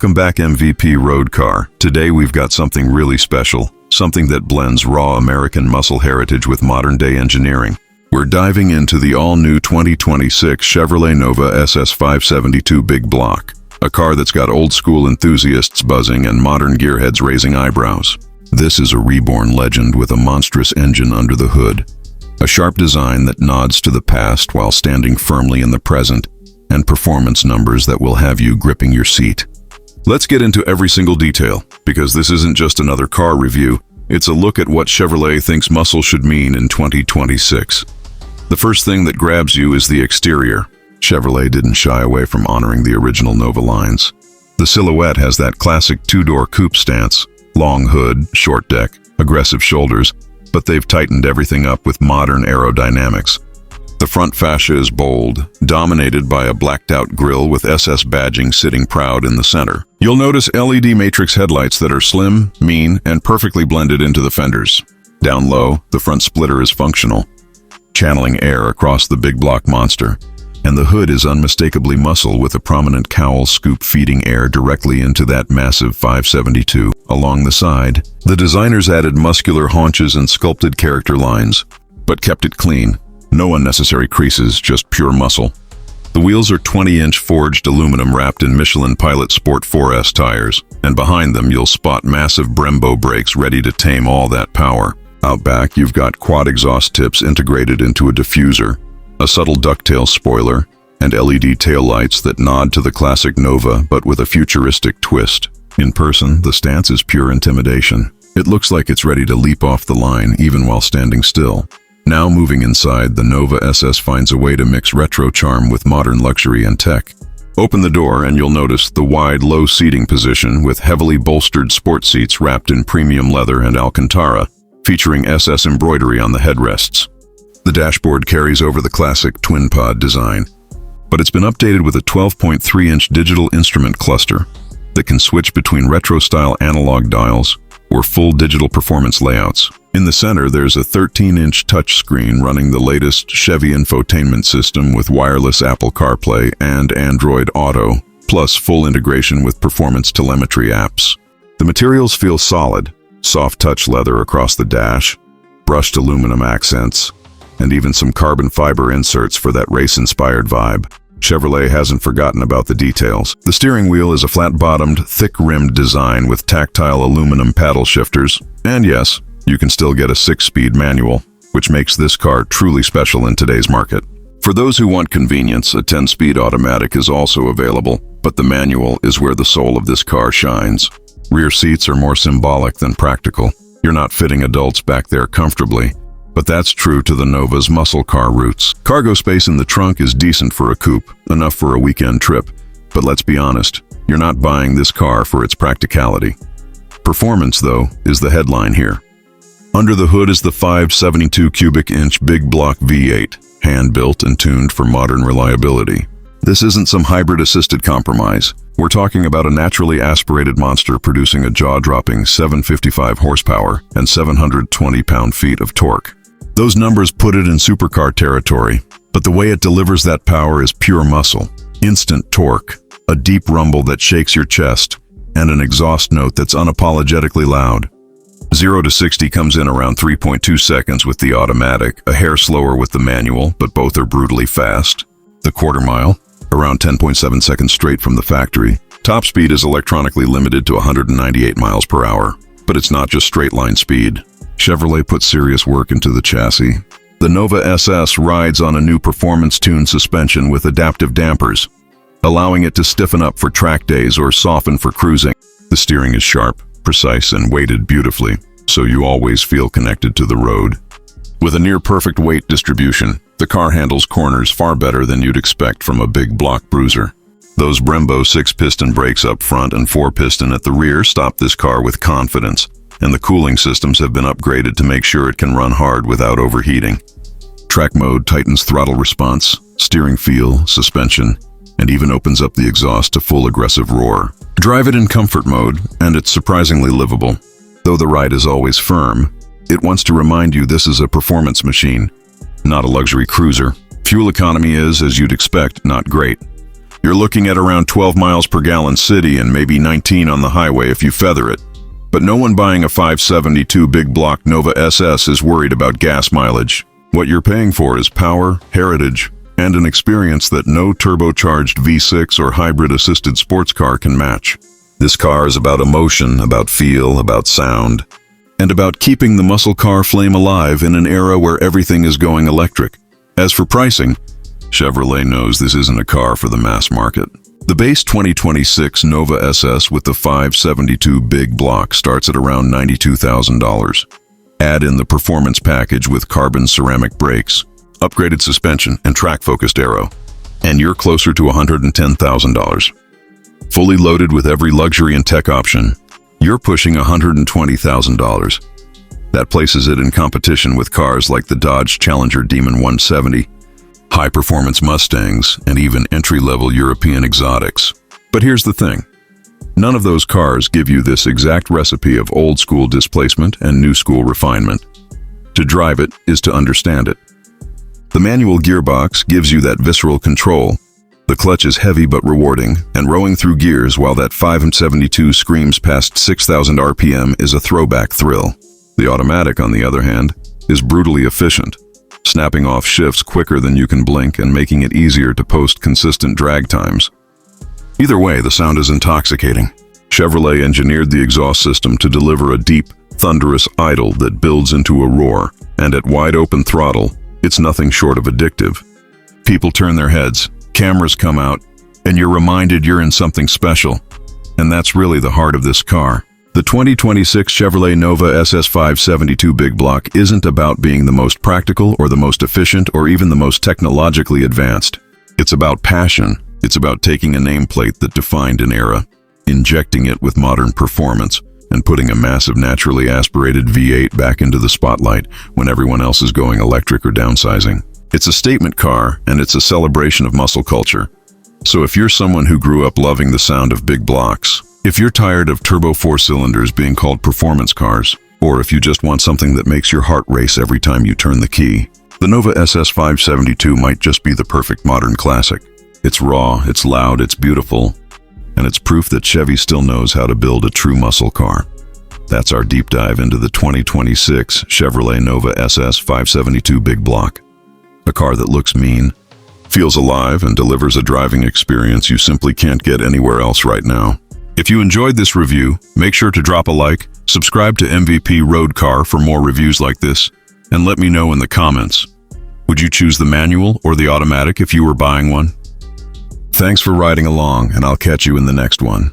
Welcome back, MVP Road Car. Today we've got something really special, something that blends raw American muscle heritage with modern-day engineering. We're diving into the all-new 2026 Chevrolet Nova SS572 Big Block, a car that's got old-school enthusiasts buzzing and modern gearheads raising eyebrows. This is a reborn legend with a monstrous engine under the hood, a sharp design that nods to the past while standing firmly in the present, and performance numbers that will have you gripping your seat. Let's get into every single detail, because this isn't just another car review, it's a look at what Chevrolet thinks muscle should mean in 2026. The first thing that grabs you is the exterior. Chevrolet didn't shy away from honoring the original Nova lines. The silhouette has that classic two-door coupe stance, long hood, short deck, aggressive shoulders, but they've tightened everything up with modern aerodynamics. The front fascia is bold, dominated by a blacked-out grille with SS badging sitting proud in the center. You'll notice LED matrix headlights that are slim, mean, and perfectly blended into the fenders. Down low, the front splitter is functional, channeling air across the big block monster, and the hood is unmistakably muscle with a prominent cowl scoop feeding air directly into that massive 572. Along the side, the designers added muscular haunches and sculpted character lines, but kept it clean. No unnecessary creases, just pure muscle. The wheels are 20-inch forged aluminum wrapped in Michelin Pilot Sport 4S tires, and behind them you'll spot massive Brembo brakes ready to tame all that power. Out back, you've got quad exhaust tips integrated into a diffuser, a subtle ducktail spoiler, and LED taillights that nod to the classic Nova but with a futuristic twist. In person, the stance is pure intimidation. It looks like it's ready to leap off the line even while standing still. Now moving inside, the Nova SS finds a way to mix retro charm with modern luxury and tech. Open the door and you'll notice the wide, low seating position with heavily bolstered sport seats wrapped in premium leather and Alcantara, featuring SS embroidery on the headrests. The dashboard carries over the classic twin-pod design, but it's been updated with a 12.3-inch digital instrument cluster that can switch between retro-style analog dials or full digital performance layouts. In the center, there's a 13-inch touchscreen running the latest Chevy infotainment system with wireless Apple CarPlay and Android Auto, plus full integration with performance telemetry apps. The materials feel solid, soft touch leather across the dash, brushed aluminum accents, and even some carbon fiber inserts for that race-inspired vibe. Chevrolet hasn't forgotten about the details. The steering wheel is a flat-bottomed, thick-rimmed design with tactile aluminum paddle shifters, and yes, you can still get a 6-speed manual, which makes this car truly special in today's market. For those who want convenience, a 10-speed automatic is also available, but the manual is where the soul of this car shines. Rear seats are more symbolic than practical. You're not fitting adults back there comfortably, but that's true to the Nova's muscle car roots. Cargo space in the trunk is decent for a coupe, enough for a weekend trip, but let's be honest, you're not buying this car for its practicality. Performance, though, is the headline here. Under the hood is the 572 cubic inch Big Block V8, hand-built and tuned for modern reliability. This isn't some hybrid-assisted compromise. We're talking about a naturally aspirated monster producing a jaw-dropping 755 horsepower and 720 pound-feet of torque. Those numbers put it in supercar territory, but the way it delivers that power is pure muscle. Instant torque, a deep rumble that shakes your chest, and an exhaust note that's unapologetically loud. 0 to 60 comes in around 3.2 seconds with the automatic, a hair slower with the manual, but both are brutally fast. The quarter mile, around 10.7 seconds straight from the factory. Top speed is electronically limited to 198 miles per hour, but it's not just straight line speed. Chevrolet put serious work into the chassis. The Nova SS rides on a new performance-tuned suspension with adaptive dampers, allowing it to stiffen up for track days or soften for cruising. The steering is sharp, precise, and weighted beautifully, so you always feel connected to the road. With a near-perfect weight distribution, the car handles corners far better than you'd expect from a big block bruiser. Those Brembo 6-piston brakes up front and 4-piston at the rear stop this car with confidence, and the cooling systems have been upgraded to make sure it can run hard without overheating. Track mode tightens throttle response, steering feel, suspension, and even opens up the exhaust to full aggressive roar. Drive it in comfort mode, and it's surprisingly livable. Though the ride is always firm, it wants to remind you this is a performance machine, not a luxury cruiser. Fuel economy is, as you'd expect, not great. You're looking at around 12 miles per gallon city and maybe 19 on the highway if you feather it. But no one buying a 572 big block Nova SS is worried about gas mileage. What you're paying for is power, heritage, and an experience that no turbocharged V6 or hybrid-assisted sports car can match. This car is about emotion, about feel, about sound, and about keeping the muscle car flame alive in an era where everything is going electric. As for pricing, Chevrolet knows this isn't a car for the mass market. The base 2026 Nova SS with the 572 big block starts at around $92,000. Add in the performance package with carbon ceramic brakes, upgraded suspension, and track-focused aero, and you're closer to $110,000. Fully loaded with every luxury and tech option, you're pushing $120,000. That places it in competition with cars like the Dodge Challenger Demon 170, high-performance Mustangs, and even entry-level European exotics. But here's the thing. None of those cars give you this exact recipe of old-school displacement and new-school refinement. To drive it is to understand it. The manual gearbox gives you that visceral control. The clutch is heavy but rewarding, and rowing through gears while that 572 screams past 6,000 RPM is a throwback thrill. The automatic, on the other hand, is brutally efficient, snapping off shifts quicker than you can blink and making it easier to post consistent drag times. Either way, the sound is intoxicating. Chevrolet engineered the exhaust system to deliver a deep, thunderous idle that builds into a roar, and at wide-open throttle, it's nothing short of addictive. People turn their heads, cameras come out, and you're reminded you're in something special. And that's really the heart of this car. The 2026 Chevrolet Nova SS 572 Big Block isn't about being the most practical or the most efficient or even the most technologically advanced. It's about passion. It's about taking a nameplate that defined an era, injecting it with modern performance, and putting a massive naturally aspirated V8 back into the spotlight when everyone else is going electric or downsizing. It's a statement car, and it's a celebration of muscle culture. So if you're someone who grew up loving the sound of big blocks, if you're tired of turbo four-cylinders being called performance cars, or if you just want something that makes your heart race every time you turn the key, the Nova SS 572 might just be the perfect modern classic. It's raw, it's loud, it's beautiful, and it's proof that Chevy still knows how to build a true muscle car. That's our deep dive into the 2026 Chevrolet Nova SS 572 Big Block. A car that looks mean, feels alive, and delivers a driving experience you simply can't get anywhere else right now. If you enjoyed this review, make sure to drop a like, subscribe to MVP Road Car for more reviews like this, and let me know in the comments. Would you choose the manual or the automatic if you were buying one? Thanks for riding along, and I'll catch you in the next one.